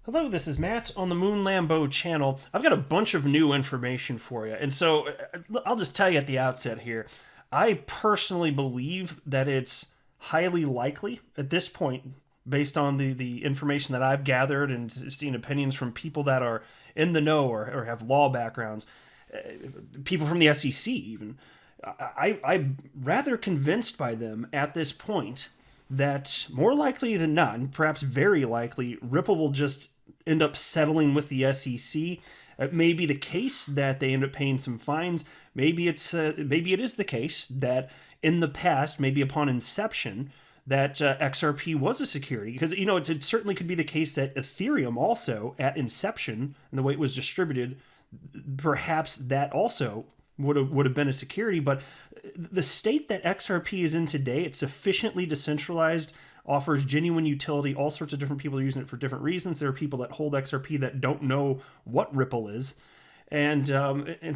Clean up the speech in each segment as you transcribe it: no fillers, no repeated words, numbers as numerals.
Hello, this is Matt on the Moon Lambo channel. I've got a bunch of new information for you. And so I'll just tell you at the outset here, I personally believe that it's highly likely at this point, based on the information that I've gathered and seen opinions from people that are in the know or have law backgrounds, people from the SEC even. I'm rather convinced by them at this point that more likely than not, and perhaps very likely, Ripple will just end up settling with the SEC. It may be the case that they end up paying some fines. Maybe it is the case that in the past, maybe upon inception, that XRP was a security, because it certainly could be the case that Ethereum also at inception and the way it was distributed, perhaps that also would have been a security. But the state that XRP is in today, it's sufficiently decentralized, offers genuine utility. All sorts of different people are using it for different reasons. There are people that hold XRP that don't know what Ripple is, and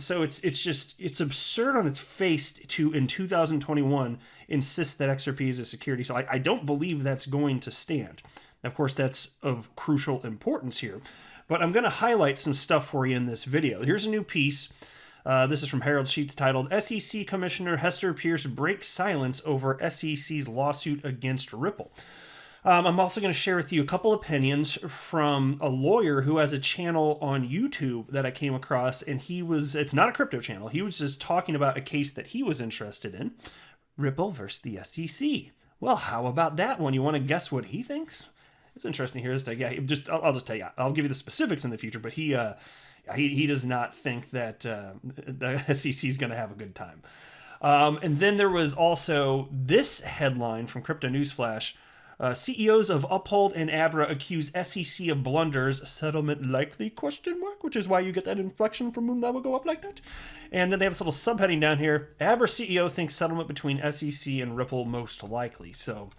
so it's absurd on its face to in 2021 insist that XRP is a security. So I don't believe that's going to stand. Now, of course, that's of crucial importance here, but I'm going to highlight some stuff for you in this video. Here's a new piece. This is from Herald Sheets titled, SEC Commissioner Hester Peirce Breaks Silence Over SEC's Lawsuit Against Ripple. I'm also going to share with you a couple opinions from a lawyer who has a channel on YouTube that I came across, and it's not a crypto channel. He was just talking about a case that he was interested in, Ripple versus the SEC. Well, how about that one? You want to guess what he thinks? It's interesting here. I'll just tell you. I'll give you the specifics in the future, but he does not think that the SEC is going to have a good time. And then there was also this headline from Crypto Newsflash. CEOs of Uphold and Abra accuse SEC of blunders. Settlement likely? ? Which is why you get that inflection from Moon that will go up like that. And then they have this little subheading down here. Abra CEO thinks settlement between SEC and Ripple most likely. So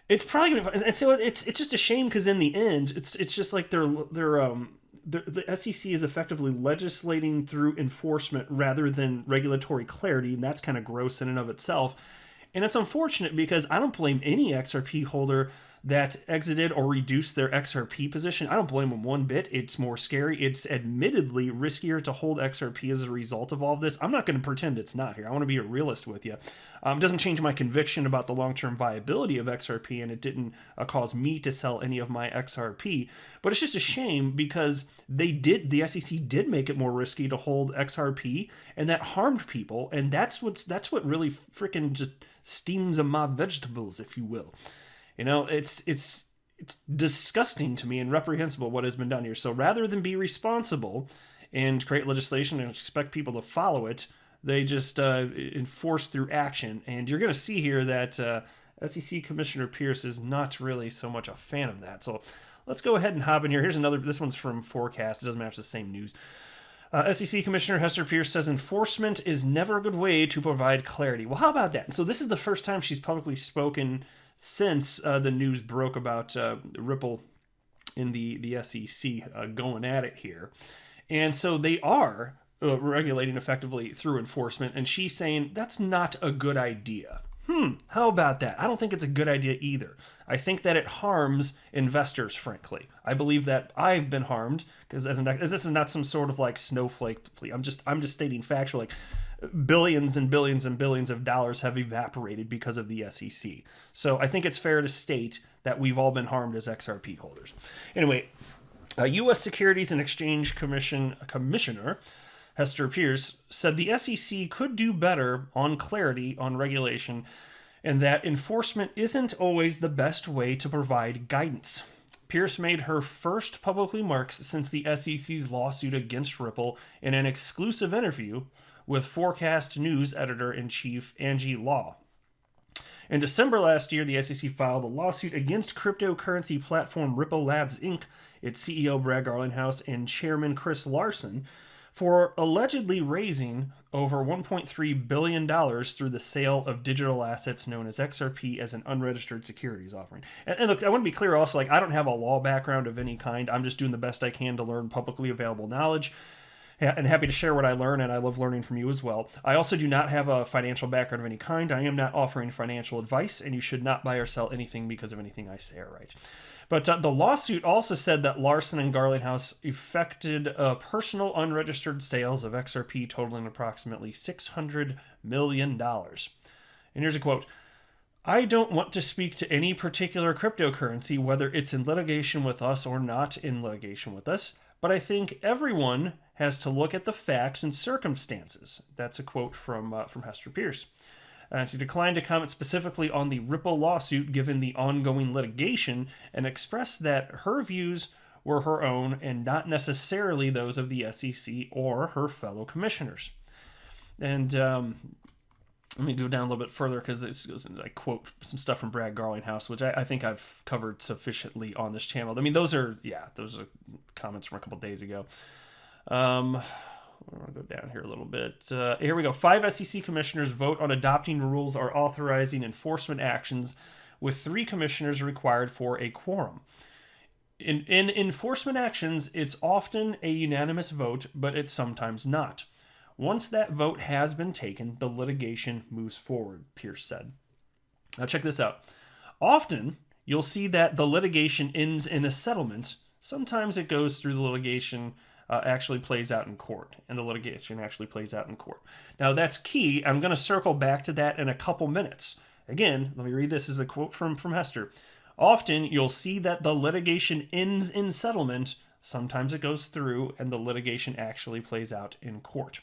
it's probably going to... And so it's just a shame because in the end, it's just like the SEC is effectively legislating through enforcement rather than regulatory clarity, and that's kind of gross in and of itself. And it's unfortunate because I don't blame any XRP holder that exited or reduced their XRP position. I don't blame them one bit. It's more scary. It's admittedly riskier to hold XRP as a result of all of this. I'm not going to pretend it's not here. I want to be a realist with you. It doesn't change my conviction about the long-term viability of XRP, and it didn't cause me to sell any of my XRP. But it's just a shame because the SEC did make it more risky to hold XRP, and that harmed people. And that's what really freaking just steams on my vegetables, if you will. It's disgusting to me and reprehensible what has been done here. So rather than be responsible and create legislation and expect people to follow it, they just enforce through action. And you're going to see here that SEC Commissioner Peirce is not really so much a fan of that. So let's go ahead and hop in here. Here's another. This one's from Forecast. It doesn't match the same news. SEC Commissioner Hester Peirce says enforcement is never a good way to provide clarity. Well, how about that? And so this is the first time she's publicly spoken since the news broke about Ripple in the SEC going at it here. And so they are regulating effectively through enforcement. And she's saying that's not a good idea. How about that? I don't think it's a good idea either. I think that it harms investors, frankly. I believe that I've been harmed because as this is not some sort of like snowflake plea. I'm just stating factual. Like billions and billions and billions of dollars have evaporated because of the SEC. So I think it's fair to state that we've all been harmed as XRP holders. Anyway, U.S. Securities and Exchange Commission Commissioner Hester Peirce said the SEC could do better on clarity on regulation and that enforcement isn't always the best way to provide guidance. Peirce made her first public remarks since the SEC's lawsuit against Ripple in an exclusive interview with Forecast News editor-in-chief Angie Law. In December last year, the SEC filed a lawsuit against cryptocurrency platform Ripple Labs Inc., its CEO Brad Garlinghouse and chairman Chris Larson, for allegedly raising over $1.3 billion through the sale of digital assets known as XRP as an unregistered securities offering. And look, I want to be clear also, I don't have a law background of any kind. I'm just doing the best I can to learn publicly available knowledge. And happy to share what I learn, and I love learning from you as well. I also do not have a financial background of any kind. I am not offering financial advice, and you should not buy or sell anything because of anything I say or write. But the lawsuit also said that Larson and Garlinghouse effected personal unregistered sales of XRP totaling approximately $600 million. And here's a quote. I don't want to speak to any particular cryptocurrency, whether it's in litigation with us or not in litigation with us, but I think everyone has to look at the facts and circumstances. That's a quote from Hester Pierce. She declined to comment specifically on the Ripple lawsuit given the ongoing litigation and expressed that her views were her own and not necessarily those of the SEC or her fellow commissioners. And let me go down a little bit further because this goes into, I quote some stuff from Brad Garlinghouse, which I think I've covered sufficiently on this channel. I mean, those are comments from a couple days ago. I want to go down here a little bit. Here we go. 5 SEC commissioners vote on adopting rules or authorizing enforcement actions, with 3 commissioners required for a quorum. In enforcement actions, it's often a unanimous vote, but it's sometimes not. Once that vote has been taken, the litigation moves forward, Pierce said. Now check this out. Often, you'll see that the litigation ends in a settlement. Sometimes it goes through the litigation actually plays out in court, and the litigation actually plays out in court. Now, that's key. I'm going to circle back to that in a couple minutes. Again, let me read this as a quote from Hester. Often, you'll see that the litigation ends in settlement. Sometimes it goes through, and the litigation actually plays out in court.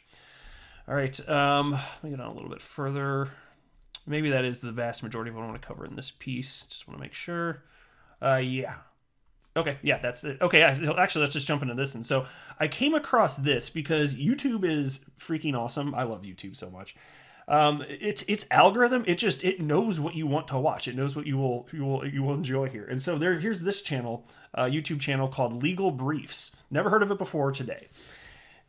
All right, let me get on a little bit further. Maybe that is the vast majority of what I want to cover in this piece. Just want to make sure. Yeah. Okay, yeah, that's it. Okay, actually, let's just jump into this. And so I came across this because YouTube is freaking awesome. I love YouTube so much. Its algorithm, it knows what you want to watch. It knows what you will enjoy here. And so here's this channel, YouTube channel called Legal Briefs. Never heard of it before today.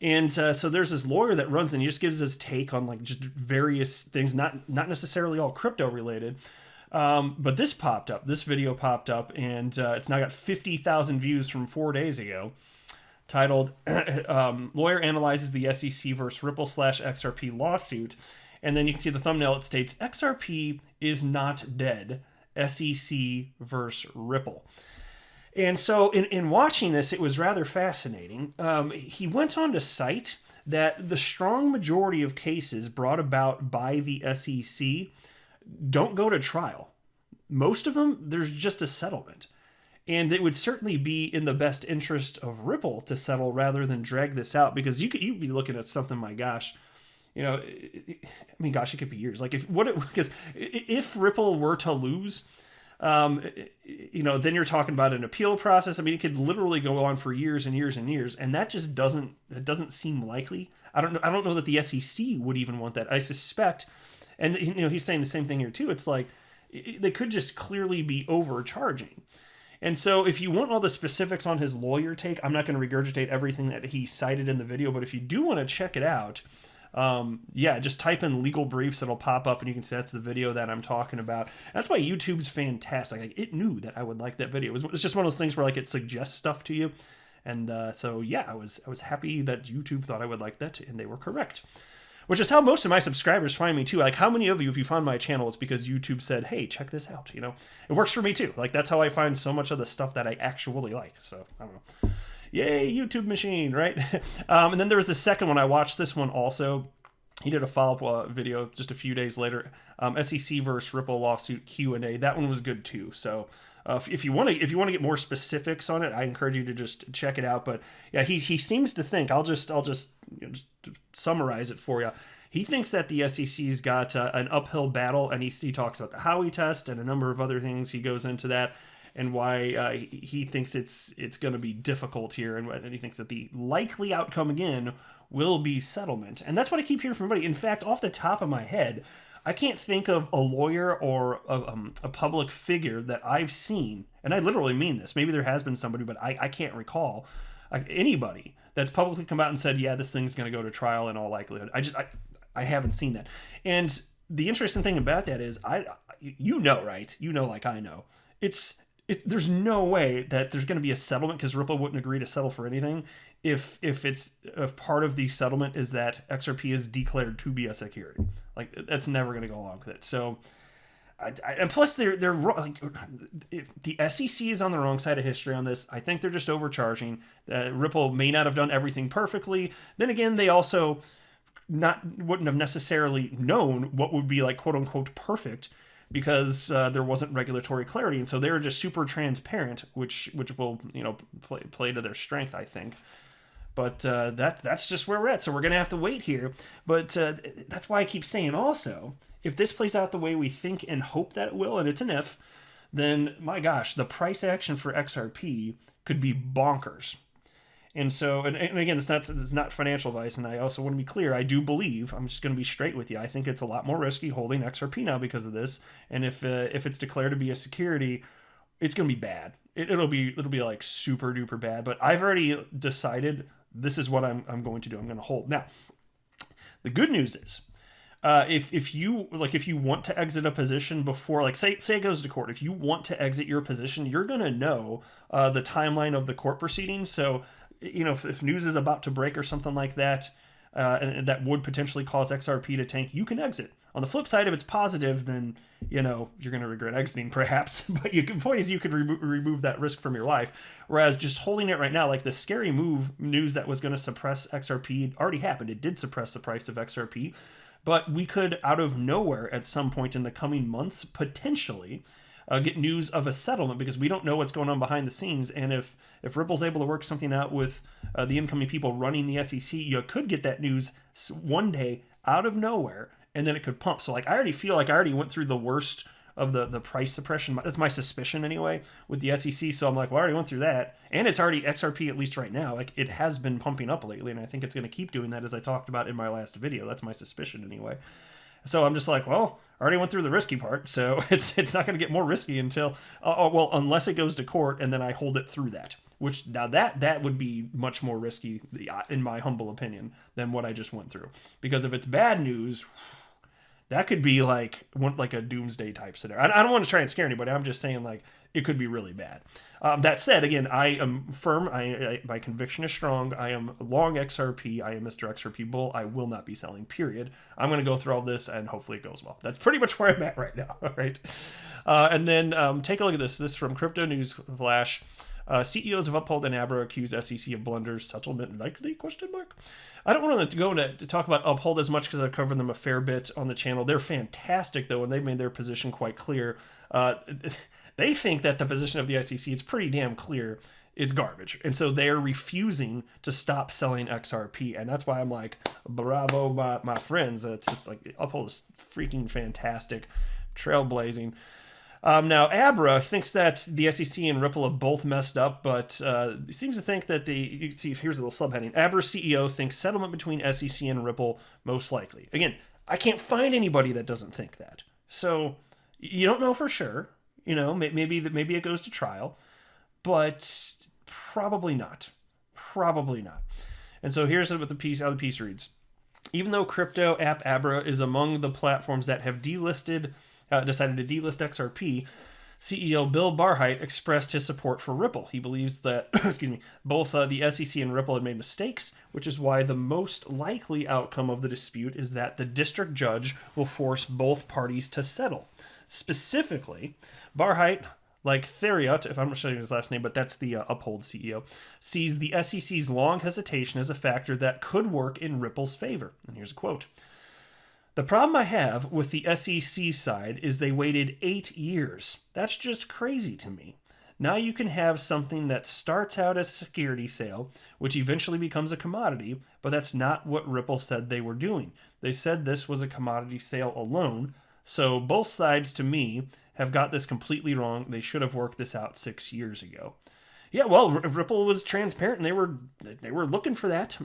And so there's this lawyer that runs and he just gives his take on like just various things, not necessarily all crypto related. But this video popped up, and it's now got 50,000 views from 4 days ago, titled Lawyer Analyzes the SEC vs. Ripple /XRP Lawsuit. And then you can see the thumbnail, it states, XRP is not dead, SEC vs. Ripple. And so in watching this, it was rather fascinating. He went on to cite that the strong majority of cases brought about by the SEC don't go to trial. Most of them, there's just a settlement. And it would certainly be in the best interest of Ripple to settle rather than drag this out, because you'd be looking at something, my gosh, it could be years. Like because if Ripple were to lose, then you're talking about an appeal process. I mean, it could literally go on for years and years and years, and that just doesn't seem likely. I don't know that the SEC would even want that. I suspect. And, he's saying the same thing here, too. It's like they could just clearly be overcharging. And so if you want all the specifics on his lawyer take, I'm not going to regurgitate everything that he cited in the video. But if you do want to check it out, just type in Legal Briefs. It'll pop up and you can see that's the video that I'm talking about. That's why YouTube's fantastic. Like, it knew that I would like that video. It's just one of those things where like it suggests stuff to you. And I was happy that YouTube thought I would like that, and they were correct. Which is how most of my subscribers find me too. Like, how many of you, if you find my channel, it's because YouTube said, hey, check this out. It works for me too. Like, that's how I find so much of the stuff that I actually like. So, I don't know. Yay, YouTube machine, right? And then there was the second one. I watched this one also. He did a follow-up video just a few days later. SEC versus Ripple lawsuit Q&A. That one was good too. So, if you want to get more specifics on it, I encourage you to just check it out. But yeah, he seems to think, I'll just summarize it for you. He thinks that the SEC's got an uphill battle, and he talks about the Howey test and a number of other things. He goes into that and why he thinks it's going to be difficult here, and he thinks that the likely outcome again will be settlement. And that's what I keep hearing from everybody. In fact, off the top of my head, I can't think of a lawyer or a public figure that I've seen, and I literally mean this. Maybe there has been somebody, but I can't recall anybody that's publicly come out and said, yeah, this thing's going to go to trial in all likelihood. I haven't seen that. And the interesting thing about that is, right? Like I know, there's no way that there's going to be a settlement, because Ripple wouldn't agree to settle for anything if part of the settlement is that XRP is declared to be a security. Like, that's never going to go along with it. So And plus they're like, if the SEC is on the wrong side of history on this. I think they're just overcharging. Ripple may not have done everything perfectly. Then again, they also wouldn't have necessarily known what would be like quote unquote perfect because there wasn't regulatory clarity, and so they were just super transparent, which will play to their strength, I think. But that's just where we're at. So we're gonna have to wait here. But that's why I keep saying also, if this plays out the way we think and hope that it will, and it's an if, then my gosh, the price action for XRP could be bonkers. And so, and again, it's not financial advice, and I also want to be clear. I do believe, I'm just going to be straight with you, I think it's a lot more risky holding XRP now because of this. And if it's declared to be a security, it's going to be bad. It'll be like super duper bad. But I've already decided this is what I'm going to do. I'm going to hold. Now, the good news is, if you want to exit a position before, like say it goes to court, if you want to exit your position, you're going to know the timeline of the court proceedings. So, if news is about to break or something like that, and that would potentially cause XRP to tank, you can exit. On the flip side, if it's positive, then you're going to regret exiting perhaps. But the point is, you could remove that risk from your life. Whereas just holding it right now, like the scary news that was going to suppress XRP already happened. It did suppress the price of XRP. But we could, out of nowhere, at some point in the coming months, potentially get news of a settlement, because we don't know what's going on behind the scenes. And if Ripple's able to work something out with the incoming people running the SEC, you could get that news one day out of nowhere, and then it could pump. So, like, I already feel like I already went through the worst of the price suppression. That's my suspicion anyway with the SEC. So I'm like, well, I already went through that. And it's already XRP, at least right now. Like, it has been pumping up lately, and I think it's going to keep doing that, as I talked about in my last video. That's my suspicion anyway. So I'm just like, well, I already went through the risky part, so it's not going to get more risky until, unless it goes to court, and then I hold it through that. Which, now that would be much more risky, in my humble opinion, than what I just went through. Because if it's bad news, that could be like a doomsday type scenario. I don't want to try and scare anybody. I'm just saying, like, it could be really bad. That said, again, I am firm. My conviction is strong. I am long XRP. I am Mr. XRP Bull. I will not be selling, period. I'm going to go through all this, and hopefully it goes well. That's pretty much where I'm at right now. All right. And then take a look at this. This is from Crypto News Flash. CEOs of Uphold and Abra accuse SEC of blunders. Settlement likely? Question mark. I don't want to go to talk about Uphold as much because I've covered them a fair bit on the channel. They're fantastic, though, and they've made their position quite clear. They think that the position of the SEC, it's pretty damn clear, it's garbage. And so they're refusing to stop selling XRP. And that's why I'm like, bravo, my friends. It's just like, Uphold is freaking fantastic. Trailblazing. Now, Abra thinks that the SEC and Ripple have both messed up, but seems to think that you can see, here's a little subheading. Abra CEO thinks settlement between SEC and Ripple most likely. Again, I can't find anybody that doesn't think that. So you don't know for sure. Maybe it goes to trial, but probably not. Probably not. And so here's what how the piece reads. Even though crypto app Abra is among the platforms that have decided to delist XRP, CEO Bill Barheit expressed his support for Ripple. He believes that, both the SEC and Ripple had made mistakes, which is why the most likely outcome of the dispute is that the district judge will force both parties to settle. Specifically, Barheit, like Theriot, if I'm not showing his last name, but that's the Uphold CEO, sees the SEC's long hesitation as a factor that could work in Ripple's favor. And here's a quote. The problem I have with the SEC side is they waited 8 years. That's just crazy to me. Now you can have something that starts out as a security sale, which eventually becomes a commodity, but that's not what Ripple said they were doing. They said this was a commodity sale alone. So both sides, to me, have got this completely wrong. They should have worked this out 6 years ago. Yeah, well, Ripple was transparent, and they were looking for that,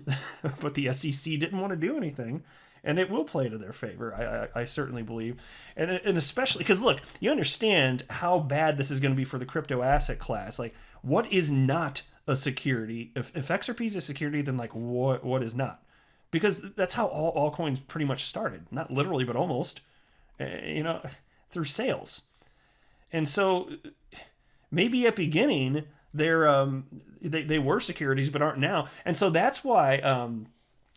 but the SEC didn't want to do anything, and it will play to their favor, I certainly believe. And especially, because look, you understand how bad this is going to be for the crypto asset class. Like, what is not a security? If XRP is a security, then like what is not? Because that's how all coins pretty much started. Not literally, but almost. Through sales. And so maybe at beginning they were securities but aren't now. And so that's why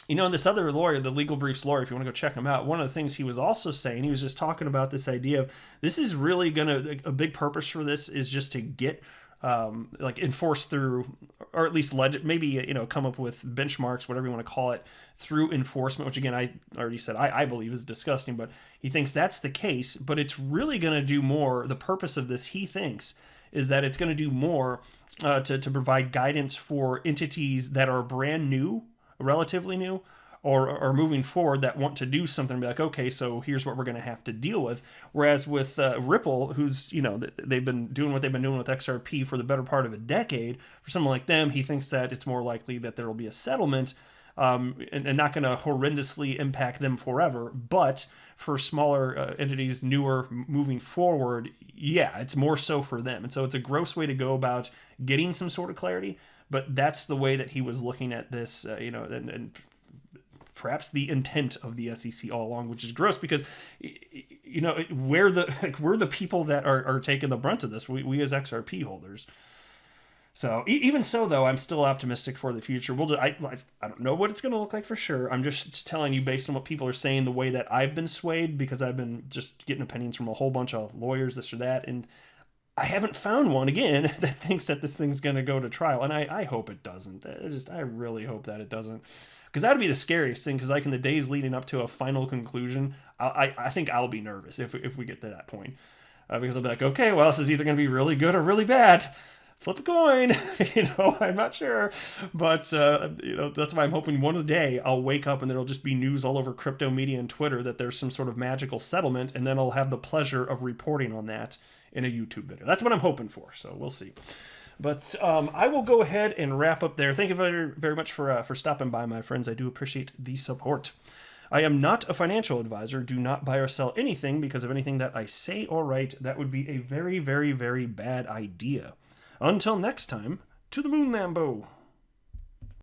You know, and this other lawyer, the Legal Briefs lawyer, if you want to go check him out, one of the things he was also saying, he was just talking about this idea of this is really going to, a big purpose for this is just to get like enforced through, or at least maybe, you know, come up with benchmarks, whatever you want to call it, through enforcement, which again, I already said, I believe is disgusting, but he thinks that's the case, but it's really going to do more. The purpose of this, he thinks, is that it's going to do more to provide guidance for entities that are brand new, relatively new, or moving forward that want to do something, be like, okay, so here's what we're going to have to deal with. Whereas with Ripple, who's, you know, they've been doing what they've been doing with XRP for the better part of a decade, for someone like them, he thinks that it's more likely that there will be a settlement and not going to horrendously impact them forever. But for smaller entities, newer, moving forward, yeah, it's more so for them. And so it's a gross way to go about getting some sort of clarity. But that's the way that he was looking at this, you know, and perhaps the intent of the SEC all along, which is gross because, you know, we're the people that are taking the brunt of this. We as XRP holders. So even so, though, I'm still optimistic for the future. I don't know what it's going to look like for sure. I'm just telling you based on what people are saying, the way that I've been swayed, because I've been just getting opinions from a whole bunch of lawyers, this or that, and I haven't found one, again, that thinks that this thing's going to go to trial. And I hope it doesn't. I really hope that it doesn't. Because that would be the scariest thing, because like in the days leading up to a final conclusion, I think I'll be nervous if we get to that point. Because I'll be like, okay, well, this is either going to be really good or really bad. Flip a coin, you know, I'm not sure. But, you know, that's why I'm hoping one day I'll wake up and there'll just be news all over crypto media and Twitter that there's some sort of magical settlement, and then I'll have the pleasure of reporting on that in a YouTube video. That's what I'm hoping for, so we'll see. But I will go ahead and wrap up there. Thank you very, very much for stopping by, my friends. I do appreciate the support. I am not a financial advisor. Do not buy or sell anything because of anything that I say or write. That would be a very, very, very bad idea. Until next time, to the moon, Lambo.